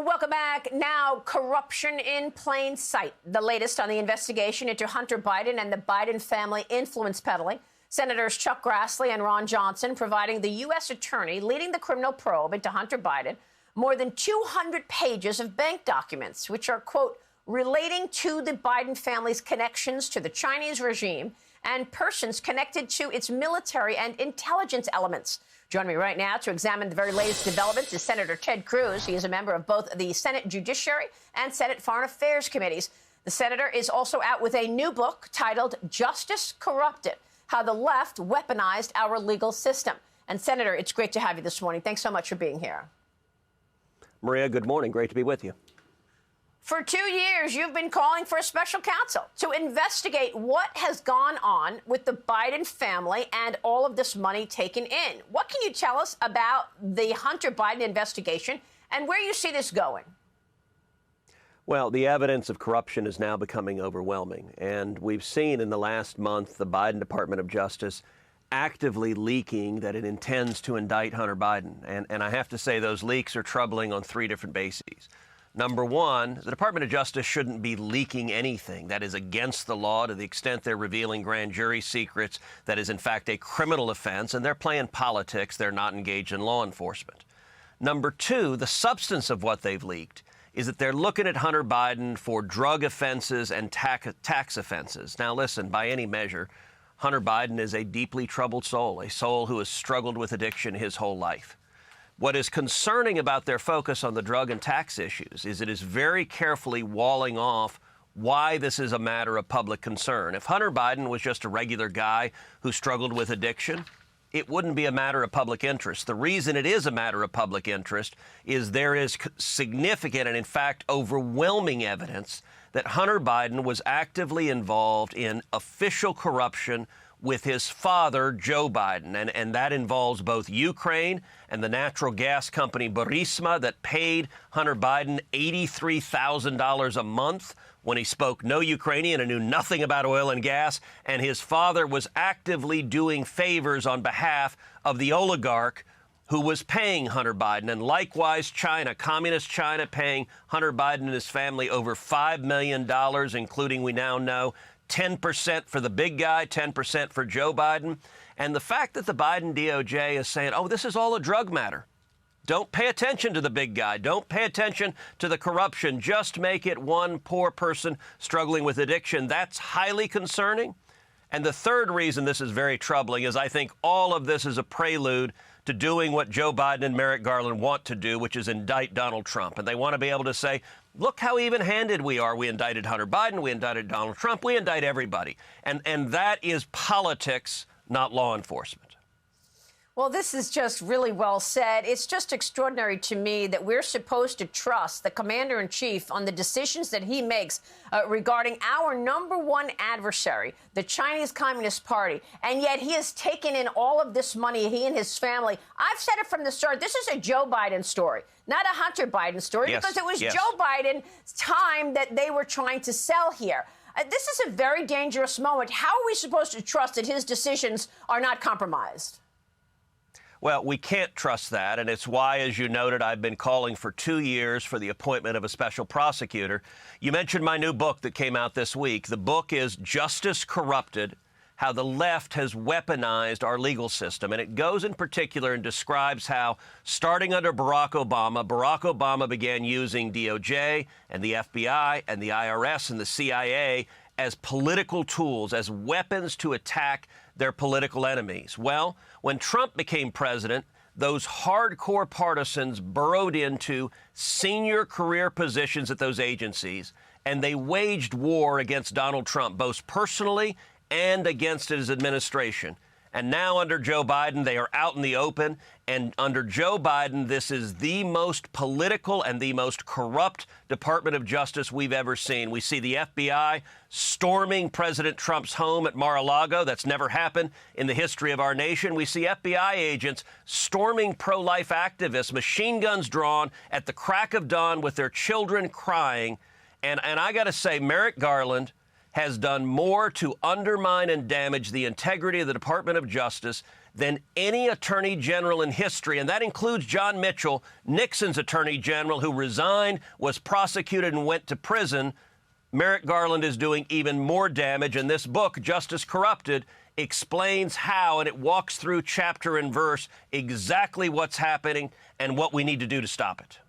Welcome back. Now, corruption in plain sight. The latest on the investigation into Hunter Biden and the Biden family influence peddling. Senators Chuck Grassley and Ron Johnson providing the U.S. attorney leading the criminal probe into Hunter Biden more than 200 pages of bank documents, which are, quote, relating to the Biden family's connections to the Chinese regime and persons connected to its military and intelligence elements. Joining me right now to examine the very latest developments is Senator Ted Cruz. He is a member of both the Senate Judiciary and Senate Foreign Affairs Committees. The senator is also out with a new book titled Justice Corrupted: How the Left Weaponized Our Legal System. And, Senator, it's great to have you this morning. Thanks so much for being here. Maria, good morning. Great to be with you. For 2 years, you've been calling for a special counsel to investigate what has gone on with the Biden family and all of this money taken in. What can you tell us about the Hunter Biden investigation and where you see this going? Well, the evidence of corruption is now becoming overwhelming. And we've seen in the last month the Biden Department of Justice actively leaking that it intends to indict Hunter Biden. And I have to say those leaks are troubling on three different bases. Number one, the Department of Justice shouldn't be leaking anything that is against the law to the extent they're revealing grand jury secrets. That is, in fact, a criminal offense, and they're playing politics. They're not engaged in law enforcement. Number two, the substance of what they've leaked is that they're looking at Hunter Biden for drug offenses and tax offenses. Now, listen, by any measure, Hunter Biden is a deeply troubled soul, a soul who has struggled with addiction his whole life. What is concerning about their focus on the drug and tax issues is it is very carefully walling off why this is a matter of public concern. If Hunter Biden was just a regular guy who struggled with addiction, it wouldn't be a matter of public interest. The reason it is a matter of public interest is there is significant and, in fact, overwhelming evidence that Hunter Biden was actively involved in official corruption with his father, Joe Biden. And that involves both Ukraine and the natural gas company Burisma that paid Hunter Biden $83,000 a month when he spoke no Ukrainian and knew nothing about oil and gas. And his father was actively doing favors on behalf of the oligarch who was paying Hunter Biden. And likewise, China, communist China, paying Hunter Biden and his family over $5 million, including, we now know, 10% for the big guy, 10% for Joe Biden. And the fact that the Biden DOJ is saying, oh, this is all a drug matter. Don't pay attention to the big guy. Don't pay attention to the corruption. Just make it one poor person struggling with addiction. That's highly concerning. And the third reason this is very troubling is I think all of this is a prelude to doing what Joe Biden and Merrick Garland want to do, which is indict Donald Trump. And they want to be able to say, look how even-handed we are. We indicted Hunter Biden. We indicted Donald Trump. We indict everybody. And that is politics, not law enforcement. Well, this is just really well said. It's just extraordinary to me that we're supposed to trust the commander-in-chief on the decisions that he makes regarding our number one adversary, the Chinese Communist Party. And yet he has taken in all of this money, he and his family. I've said it from the start. This is a Joe Biden story, not a Hunter Biden story, because it was Joe Biden's time that they were trying to sell here. This is a very dangerous moment. How are we supposed to trust that his decisions are not compromised? Well, we can't trust that, and it's why, as you noted, I've been calling for 2 years for the appointment of a special prosecutor. You mentioned my new book that came out this week. The book is Justice Corrupted: How the Left Has Weaponized Our Legal System. And it goes in particular and describes how, starting under Barack Obama began using DOJ and the FBI and the IRS and the CIA as political tools, as weapons to attack their political enemies. Well, when Trump became president, those hardcore partisans burrowed into senior career positions at those agencies, and they waged war against Donald Trump, both personally and against his administration. And now under Joe Biden, they are out in the open. And under Joe Biden, this is the most political and the most corrupt Department of Justice we've ever seen. We see the FBI storming President Trump's home at Mar-a-Lago. That's never happened in the history of our nation. We see FBI agents storming pro-life activists, machine guns drawn at the crack of dawn with their children crying. And I got to say, Merrick Garland has done more to undermine and damage the integrity of the Department of Justice than any attorney general in history, and that includes John Mitchell, Nixon's attorney general, who resigned, was prosecuted, and went to prison. Merrick Garland is doing even more damage, and this book, Justice Corrupted, explains how, and it walks through chapter and verse exactly what's happening and what we need to do to stop it.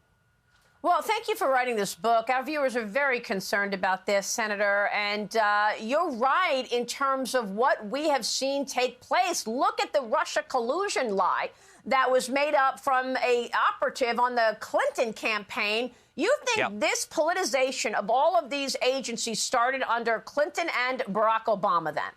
Well, thank you for writing this book. Our viewers are very concerned about this, Senator, and you're right in terms of what we have seen take place. Look at the Russia collusion lie that was made up from an operative on the Clinton campaign. You think this politicization of all of these agencies started under Clinton and Barack Obama then?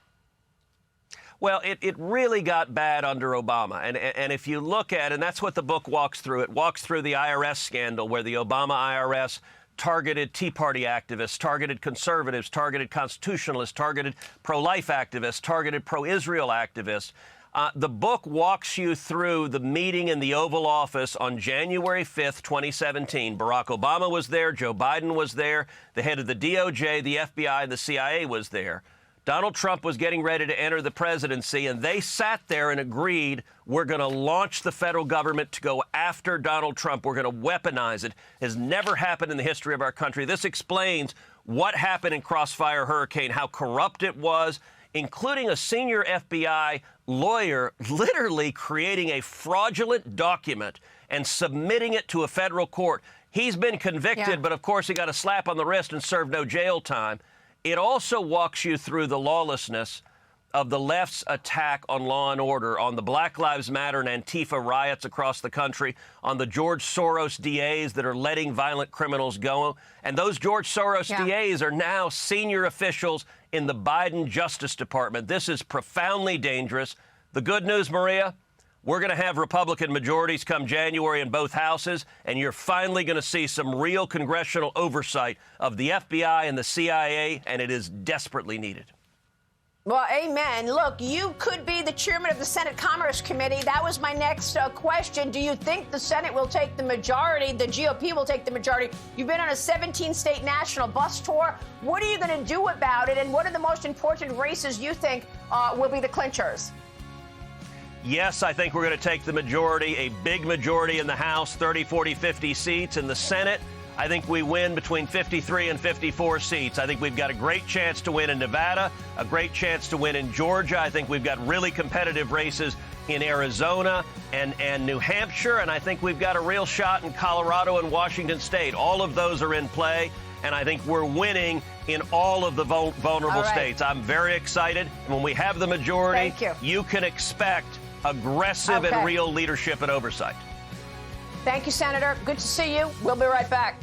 Well, it really got bad under Obama. And if you look at, and that's what the book walks through, it walks through the IRS scandal where the Obama IRS targeted Tea Party activists, targeted conservatives, targeted constitutionalists, targeted pro-life activists, targeted pro-Israel activists. The book walks you through the meeting in the Oval Office on January 5th, 2017. Barack Obama was there. Joe Biden was there. The head of the DOJ, the FBI, and the CIA was there. Donald Trump was getting ready to enter the presidency, and they sat there and agreed, we're going to launch the federal government to go after Donald Trump. We're going to weaponize it. It has never happened in the history of our country. This explains what happened in Crossfire Hurricane, how corrupt it was, including a senior FBI lawyer literally creating a fraudulent document and submitting it to a federal court. He's been convicted, but of course he got a slap on the wrist and served no jail time. It also walks you through the lawlessness of the left's attack on law and order, on the Black Lives Matter and Antifa riots across the country, on the George Soros DAs that are letting violent criminals go. And those George Soros DAs are now senior officials in the Biden Justice Department. This is profoundly dangerous. The good news, Maria, we're going to have Republican majorities come January in both houses, and you're finally going to see some real congressional oversight of the FBI and the CIA, and it is desperately needed. Well, amen. Look, you could be the chairman of the Senate Commerce Committee. That was my next question. Do you think the Senate will take the majority, the GOP will take the majority? You've been on a 17-state national bus tour. What are you going to do about it, and what are the most important races you think will be the clinchers? Yes, I think we're going to take the majority, a big majority in the House, 30, 40, 50 seats. In the Senate, I think we win between 53 and 54 seats. I think we've got a great chance to win in Nevada, a great chance to win in Georgia. I think we've got really competitive races in Arizona and New Hampshire, and I think we've got a real shot in Colorado and Washington State. All of those are in play, and I think we're winning in all of the vulnerable states. I'm very excited. And when we have the majority, you can expect aggressive and real leadership and oversight. Thank you, Senator. Good to see you. We'll be right back.